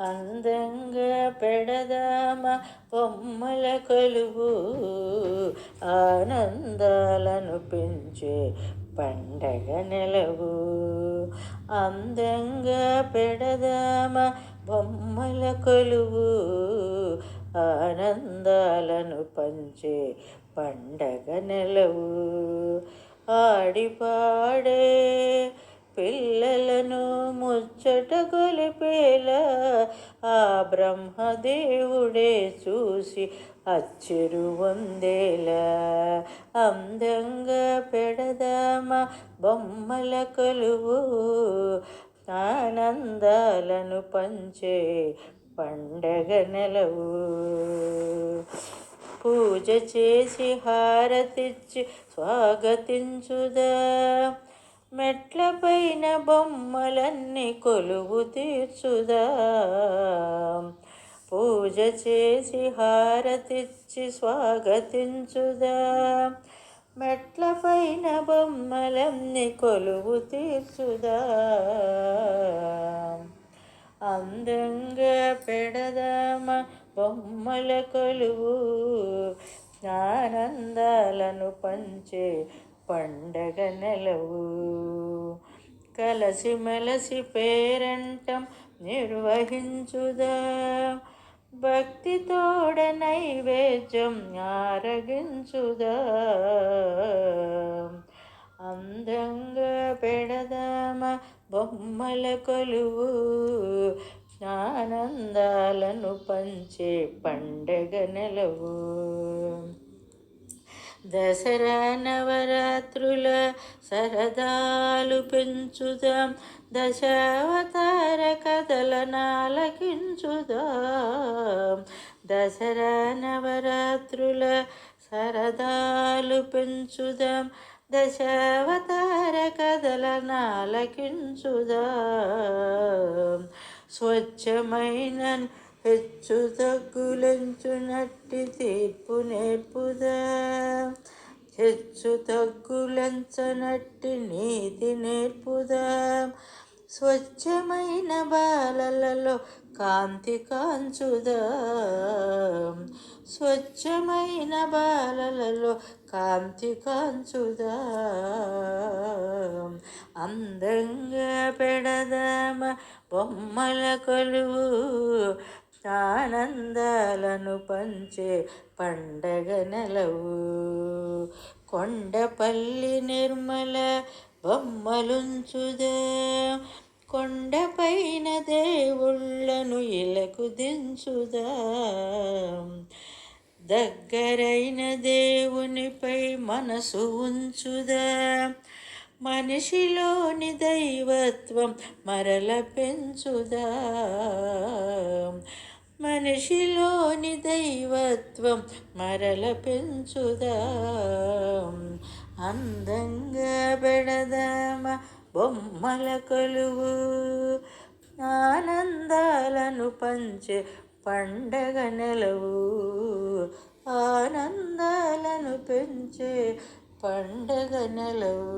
అందంగా పెడదామ బొమ్మల కొలువు, ఆనందాలను పెంచే పండగ నెలవు. అందంగా పెడదామ బొమ్మల కొలువు, ఆనందాలను పంచే పండగ నెలవు. ఆడిపాడే పిల్లలను ముచ్చట గొలిపేలా ఆ బ్రహ్మదేవుడే చూసి అచ్చెరు వందేలా. అందంగా పెడదామ బొమ్మల కొలువు, ఆనందాలను పంచే పండగ నెలవు. పూజ చేసి హారతిచ్చి స్వాగతించుదా, మెట్లపైన బొమ్మలన్నీ కొలువు తీర్చుదా. పూజ చేసి హారతిచ్చి స్వాగతించుదా, మెట్లపైన బొమ్మలన్నీ కొలువు తీర్చుదా. అందంగా పెడదామ బొమ్మల కొలువు, ఆనందాలను పంచే పండగ నెలవు. కలసిమెలసి పేరంటం నిర్వహించుదా, భక్తి తోడ నైవేద్యం ఆరగించుదా. అందంగా పెడదామ బొమ్మల కొలువు, ఆనందాలను పంచే పండగ నెలవు. దసరా నవరాత్రుల సరదాలు పెంచుదాం, దశావతార కథలనాలకించుదాం. దసరా నవరాత్రుల సరదాలు పెంచుదాం, దశావతార కథలనాలకించుదాం. స్వచ్ఛమైన హెచ్చు తగ్గులంచునట్టి తీర్పు నేర్పుదా, హెచ్చు తగ్గులంచనట్టి నీతి నేర్పుదా. స్వచ్ఛమైన బాలలలో కాంతి కాంచుదా, స్వచ్ఛమైన బాలలలో కాంతి కాంచుదా. అందంగా పెడదామ బొమ్మల కొలువు, ఆనందాలను పంచే పండగ నెలవు. కొండపల్లి నిర్మల బొమ్మలుంచుదా, కొండపైన దేవుళ్ళను ఇలకు దించుదా. దగ్గరైన దేవునిపై మనసు ఉంచుదా, మనిషిలోని దైవత్వం మరల పెంచుదా. మనిషిలోని దైవత్వం మరల పెంచుదా. అందంగా పెడదామ బొమ్మల కొలువు, ఆనందాలను పంచే పండగ నెలవు. ఆనందాలను పెంచే పండగ నెలవు.